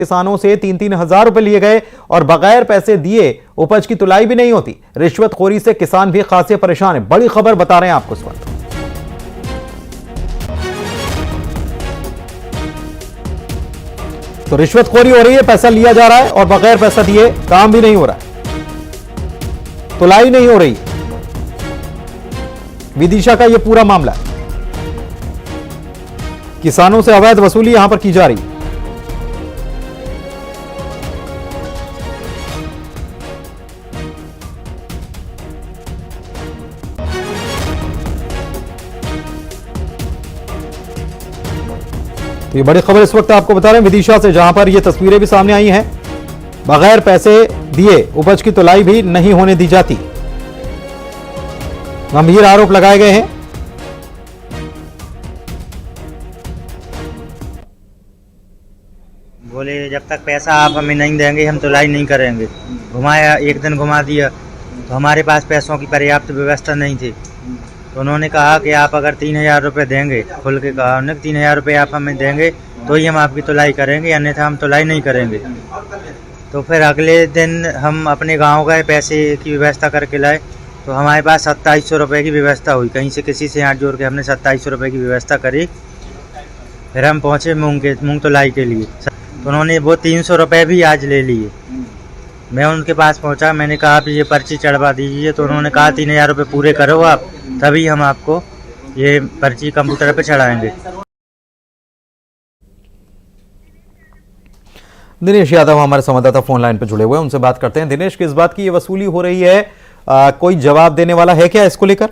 किसानों से 3-3 हजार रुपए लिए गए और बगैर पैसे दिए उपज की तुलाई भी नहीं होती। रिश्वतखोरी से किसान भी खासे परेशान है। बड़ी खबर बता रहे हैं आपको इस वक्त। तो रिश्वतखोरी हो रही है, पैसा लिया जा रहा है और बगैर पैसा दिए काम भी नहीं हो रहा है, तुलाई नहीं हो रही। विदिशा का यह पूरा मामला है, किसानों से अवैध वसूली यहां पर की जा रही है। ये बड़ी खबर इस वक्त आपको बता रहे हैं विदिशा से, जहां पर ये तस्वीरें भी सामने आई हैं। बगैर पैसे दिए उपज की तुलाई भी नहीं होने दी जाती। गंभीर आरोप लगाए गए हैं। बोले जब तक पैसा आप हमें नहीं देंगे हम तुलाई नहीं करेंगे। घुमाया, एक दिन घुमा दिया तो हमारे पास पैसों की पर्याप्त व्यवस्था नहीं थी। तो उन्होंने कहा कि आप अगर 3,000 रुपये देंगे, खुल के कहा उन्होंने 3,000 रुपये आप हमें देंगे तो ही हम आपकी तुलाई करेंगे, अन्यथा हम तुलाई नहीं करेंगे। तो फिर अगले दिन हम अपने गांव गए, पैसे की व्यवस्था करके लाए तो हमारे पास 2700 रुपये की व्यवस्था हुई। कहीं से किसी से हाथ जोड़ के हमने 2700 रुपये की व्यवस्था करी। फिर हम पहुँचे मूंग तुलाई के लिए, तो उन्होंने वो 300 रुपये भी आज ले लिए। मैं उनके पास पहुंचा, मैंने कहा आप ये पर्ची चढ़वा दीजिए, तो उन्होंने कहा 3,000 रुपये पूरे करो आप, तभी हम आपको ये पर्ची कंप्यूटर पे चढ़ाएंगे। दिनेश यादव हमारे संवाददाता फोन लाइन पे जुड़े हुए हैं, उनसे बात करते हैं। दिनेश, किस बात की ये वसूली हो रही है, कोई जवाब देने वाला है क्या इसको लेकर?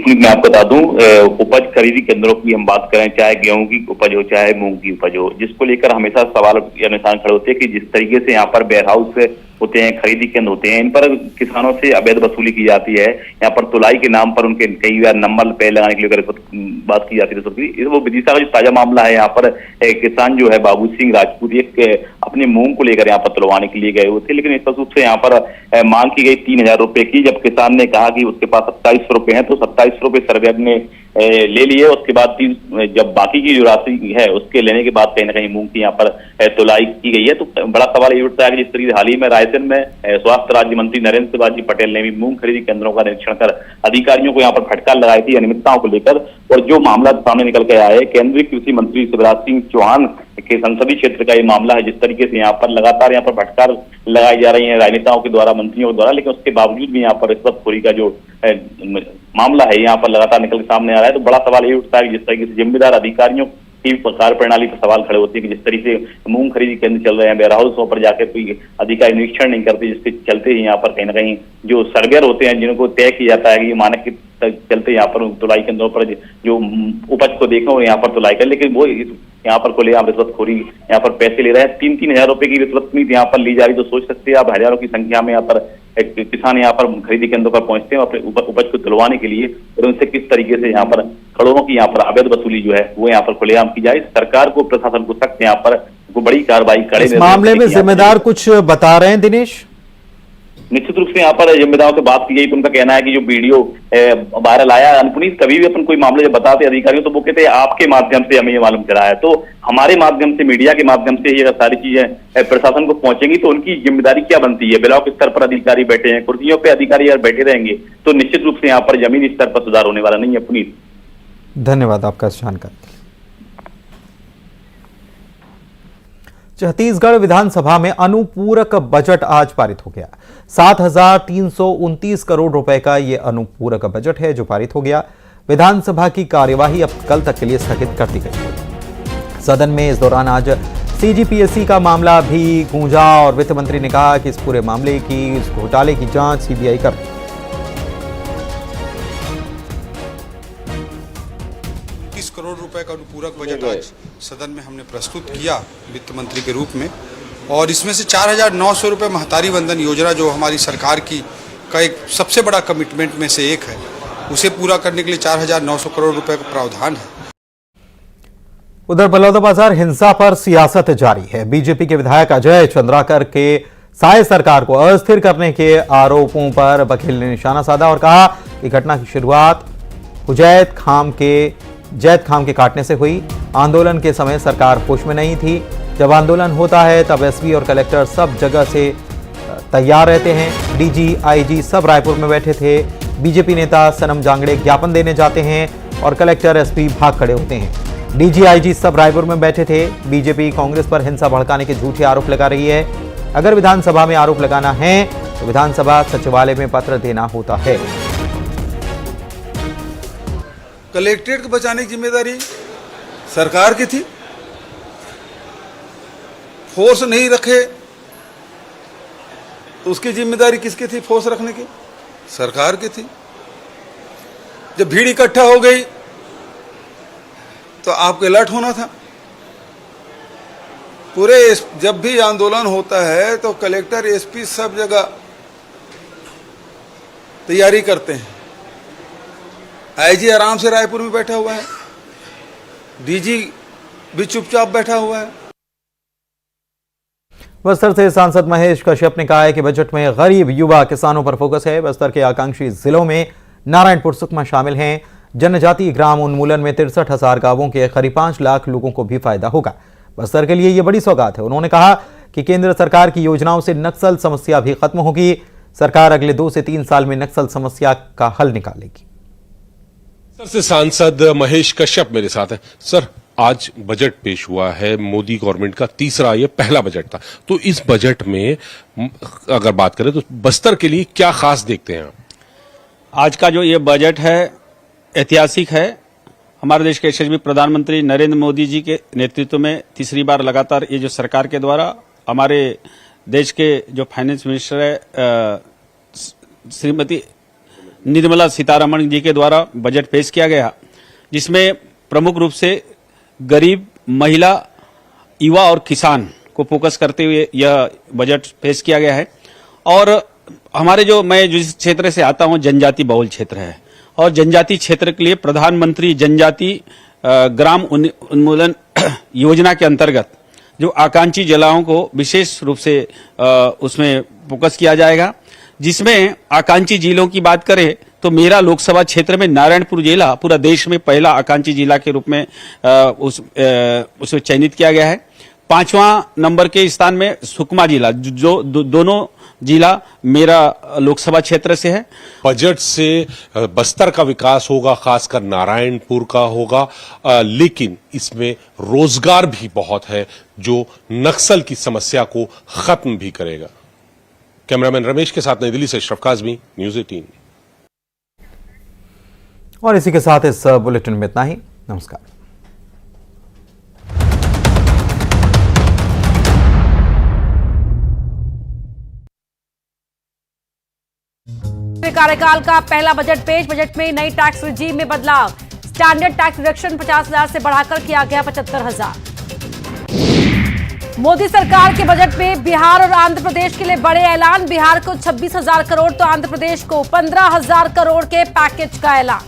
मैं आपको बता दूं, उपज खरीदी केंद्रों की हम बात करें, चाहे गेहूं की उपज हो चाहे मूंग की उपज हो, जिसको लेकर हमेशा सवाल या निशान खड़े होते हैं कि जिस तरीके से यहाँ पर वेयर हाउस होते हैं, खरीदी केंद्र होते हैं, इन पर किसानों से अवैध वसूली की जाती है। यहाँ पर तुलाई के नाम पर उनके कई बार नंबर पे लगाने के लिए बात की जाती है। वो विदिशा का जो ताजा मामला है, यहाँ पर किसान जो है बाबू सिंह राजपूत एक अपने मूंग को लेकर यहाँ पर तुलवाने के लिए गए हुए थे, लेकिन स्पष्ट रूप से यहाँ पर मांग की गई 3,000 रुपए की। जब किसान ने कहा कि उसके पास 2700 रुपए हैं, तो 2700 रुपए सर्वे ने ले लिए। उसके बाद जब बाकी की जो राशि है उसके लेने के बाद कहीं ना कहीं मूंग की यहाँ पर तुलाई की गई है। तो बड़ा सवाल ये उठता है कि जिस तरीके से हाल ही में रायसेन में स्वास्थ्य राज्य मंत्री नरेंद्र शिवाजी पटेल ने भी मूंग खरीदी केंद्रों का निरीक्षण कर अधिकारियों को यहाँ पर फटकार लगाई थी अनियमितताओं को लेकर, और जो मामला सामने निकल के आया है, केंद्रीय कृषि मंत्री शिवराज सिंह चौहान के संसदीय क्षेत्र का ये मामला है। जिस तरीके से यहाँ पर लगातार यहाँ पर फटकार लगाई जा रही है राजनेताओं के द्वारा, मंत्रियों के द्वारा, लेकिन उसके बावजूद भी यहाँ पर रिश्वतखोरी का जो मामला है यहाँ पर लगातार निकल के सामने आ रहा है। तो बड़ा सवाल ये उठता है कि जिस तरीके से जिम्मेदार अधिकारियों की कार्यप्रणाली पर सवाल खड़े होते हैं कि जिस तरीके से मूंग खरीदी केंद्र चल रहे हैं, वेयर हाउसों पर जाकर कोई अधिकारी निरीक्षण नहीं करते, जिसके चलते ही यहाँ पर कहीं ना कहीं जो सर्वेयर होते हैं, जिनको तय किया जाता है कि मानक के चलते यहाँ पर तुलाई केंद्रों पर जो उपज को देखो यहाँ पर तुलाई कर, लेकिन वो यहाँ पर खुलेआम रिश्वतखोरी यहाँ पर पैसे ले रहे हैं। 3-3 हजार रुपए की रिश्वत यहाँ पर ली जा रही। तो सोच सकते हैं आप, हजारों की संख्या में यहाँ पर किसान यहाँ पर खरीदी केंद्रों पर पहुंचते हैं अपने उपज को तुलवाने के लिए, और उनसे किस तरीके से यहाँ पर करोड़ों की यहाँ पर अवैध वसूली जो है वो यहाँ पर खुलेआम की जाए। सरकार को, प्रशासन को सख्त यहाँ पर बड़ी कार्रवाई करे। इस मामले में जिम्मेदार कुछ बता रहे हैं दिनेश? निश्चित रूप से यहाँ पर जिम्मेदारों से बात की गई तो उनका कहना है कि जो वीडियो वायरल आया, अनुपुनीत कभी भी अपन कोई मामले जब बताते अधिकारियों तो वो कहते हैं आपके माध्यम से हमें ये मालूम चला है। तो हमारे माध्यम से, मीडिया के माध्यम से ये सारी चीजें प्रशासन को पहुंचेंगी तो उनकी जिम्मेदारी क्या बनती है? ब्लॉक स्तर पर अधिकारी बैठे हैं, कुर्सियों पे अधिकारी अगर बैठे रहेंगे तो निश्चित रूप से यहाँ पर जमीनी स्तर पर सुधार होने वाला नहीं है। पुनीत, धन्यवाद आपका जानकारी। छत्तीसगढ़ विधानसभा में अनुपूरक बजट आज पारित हो गया। 7,329 करोड़ रुपए का यह अनुपूरक बजट है जो पारित हो गया। विधानसभा की कार्यवाही अब कल तक के लिए स्थगित कर दी गई। सदन में इस दौरान आज सीजीपीएससी का मामला भी गूंजा और वित्त मंत्री ने कहा कि इस पूरे मामले की, इस घोटाले की जांच सीबीआई कर रही है। 30 करोड़ रुपए का अनुपूरक बजट आज सदन में हमने प्रस्तुत किया वित्त मंत्री के रूप में, और इसमें से 4,900 रुपये महतारी वंदन योजना जो हमारी सरकार की का एक सबसे बड़ा कमिटमेंट में से एक है, उसे पूरा करने के लिए 4,900 करोड़ रुपए का प्रावधान है। उधर बलौदाबाजार हिंसा पर सियासत जारी है। बीजेपी के विधायक अजय चंद्राकर के साय सरकार को अस्थिर करने के आरोपों पर वकील ने निशाना साधा और कहा कि घटना की शुरुआत हुजैत खाम के जैद खाम के काटने से हुई। आंदोलन के समय सरकार होश में नहीं थी। जब आंदोलन होता है तब एसपी और कलेक्टर सब जगह से तैयार रहते हैं। डीजी, आईजी सब रायपुर में बैठे थे। बीजेपी नेता सनम जांगड़े ज्ञापन देने जाते हैं और कलेक्टर, एसपी भाग खड़े होते हैं। डीजी, आईजी सब रायपुर में बैठे थे। बीजेपी कांग्रेस पर हिंसा भड़काने के झूठे आरोप लगा रही है। अगर विधानसभा में आरोप लगाना है तो विधानसभा सचिवालय में पत्र देना होता है। कलेक्ट्रेट को बचाने की जिम्मेदारी सरकार की थी। फोर्स नहीं रखे तो उसकी जिम्मेदारी किसकी थी? फोर्स रखने की सरकार की थी। जब भीड़ इकट्ठा हो गई तो आपको अलर्ट होना था। पूरे जब भी आंदोलन होता है तो कलेक्टर, एसपी सब जगह तैयारी करते हैं। आईजी आराम से रायपुर में बैठा हुआ है, डीजी भी चुपचाप बैठा हुआ है। बस्तर से सांसद महेश कश्यप ने कहा है कि बजट में गरीब युवा किसानों पर फोकस है। बस्तर के आकांक्षी जिलों में नारायणपुर, सुकमा शामिल हैं। जनजातीय ग्राम उन्मूलन में 63,000 गांवों के करीब 5 लाख लोगों को भी फायदा होगा। बस्तर के लिए यह बड़ी सौगात है। उन्होंने कहा कि केंद्र सरकार की योजनाओं से नक्सल समस्या भी खत्म होगी। सरकार अगले 2 से 3 साल में नक्सल समस्या का हल निकालेगी। सर से सांसद महेश कश्यप मेरे साथ हैं। सर, आज बजट पेश हुआ है। मोदी गवर्नमेंट का तीसरा, ये पहला बजट था। तो इस बजट में अगर बात करें तो बस्तर के लिए क्या खास देखते हैं? आज का जो ये बजट है ऐतिहासिक है। हमारे देश के यशस्वी प्रधानमंत्री नरेंद्र मोदी जी के नेतृत्व में तीसरी बार लगातार ये जो सरकार के द्वारा हमारे देश के जो फाइनेंस मिनिस्टर है श्रीमती निर्मला सीतारमण जी के द्वारा बजट पेश किया गया, जिसमें प्रमुख रूप से गरीब, महिला, युवा और किसान को फोकस करते हुए यह बजट पेश किया गया है। और हमारे मैं जिस क्षेत्र से आता हूं, जनजाति बहुल क्षेत्र है और जनजाति क्षेत्र के लिए प्रधानमंत्री जनजाति ग्राम उन्मूलन योजना के अंतर्गत जो आकांक्षी जिलाओं को विशेष रूप से उसमें फोकस किया जाएगा। जिसमें आकांक्षी जिलों की बात करें तो मेरा लोकसभा क्षेत्र में नारायणपुर जिला पूरा देश में पहला आकांक्षी जिला के रूप में उसे चयनित किया गया है। 5वां नंबर के स्थान में सुकमा जिला, जो दोनों जिला मेरा लोकसभा क्षेत्र से है। बजट से बस्तर का विकास होगा, खासकर नारायणपुर का होगा, लेकिन इसमें रोजगार भी बहुत है जो नक्सल की समस्या को खत्म भी करेगा। कैमरामैन रमेश के साथ नई दिल्ली से अशरफ काज़मी, न्यूज़ 18। और इसी के साथ इस बुलेटिन में इतना ही। नमस्कार। कार्यकाल का पहला बजट पेश। बजट में नई टैक्स रिजीम में बदलाव। स्टैंडर्ड टैक्स डिडक्शन 50,000 से बढ़ाकर किया गया 75,000। मोदी सरकार के बजट में बिहार और आंध्र प्रदेश के लिए बड़े ऐलान। बिहार को 26,000 करोड़ तो आंध्र प्रदेश को 15,000 करोड़ के पैकेज का ऐलान।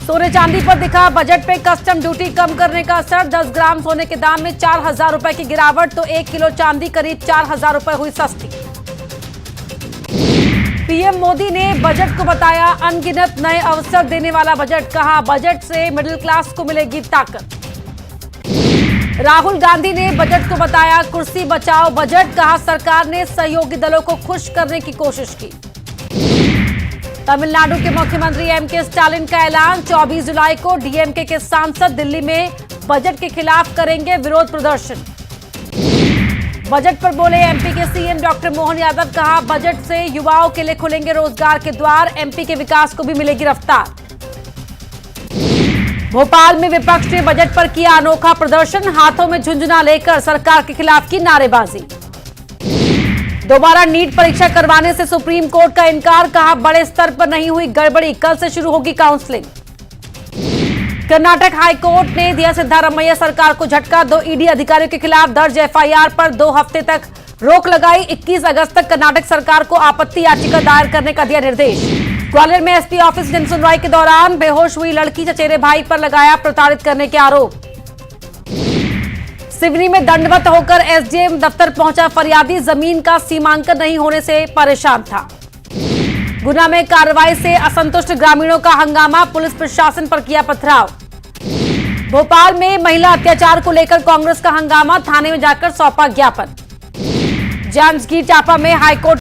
सोने चांदी पर दिखा बजट पे कस्टम ड्यूटी कम करने का असर। 10 ग्राम सोने के दाम में 4,000 रुपए की गिरावट तो 1 किलो चांदी करीब 4,000 रुपए हुई सस्ती। पीएम मोदी ने बजट को बताया अनगिनत नए अवसर देने वाला बजट। कहा बजट से मिडिल क्लास को मिलेगी ताकत। राहुल गांधी ने बजट को बताया कुर्सी बचाओ बजट। कहा सरकार ने सहयोगी दलों को खुश करने की कोशिश की। तमिलनाडु के मुख्यमंत्री एमके स्टालिन का ऐलान। 24 जुलाई को डीएमके के सांसद दिल्ली में बजट के खिलाफ करेंगे विरोध प्रदर्शन। बजट पर बोले एमपी के सीएम डॉक्टर मोहन यादव। कहा बजट से युवाओं के लिए खुलेंगे रोजगार के द्वार। एमपी के विकास को भी मिलेगी रफ्तार। भोपाल में विपक्ष ने बजट पर किया अनोखा प्रदर्शन। हाथों में झुंझुना लेकर सरकार के खिलाफ की नारेबाजी। दोबारा नीट परीक्षा करवाने से सुप्रीम कोर्ट का इनकार। कहा बड़े स्तर पर नहीं हुई गड़बड़ी, कल से शुरू होगी काउंसलिंग। कर्नाटक हाई कोर्ट ने दिया सिद्धारमैया सरकार को झटका। 2 ईडी अधिकारियों के खिलाफ दर्ज एफआईआर पर 2 हफ्ते तक रोक लगाई। 21 अगस्त तक कर्नाटक सरकार को आपत्ति याचिका दायर करने का दिया निर्देश। ग्वालियर में एसपी ऑफिस जनसुनवाई के दौरान बेहोश हुई लड़की चचेरे भाई पर लगाया प्रताड़ित करने के आरोप। सिवनी में दंडवत होकर एसडीएम दफ्तर पहुंचा फरियादी। जमीन का सीमांकन नहीं होने से परेशान था। गुना में कार्रवाई से असंतुष्ट ग्रामीणों का हंगामा, पुलिस प्रशासन पर किया पथराव। भोपाल में महिला अत्याचार को लेकर कांग्रेस का हंगामा, थाने में जाकर सौंपा ज्ञापन। जांजगीर चांपा में हाईकोर्ट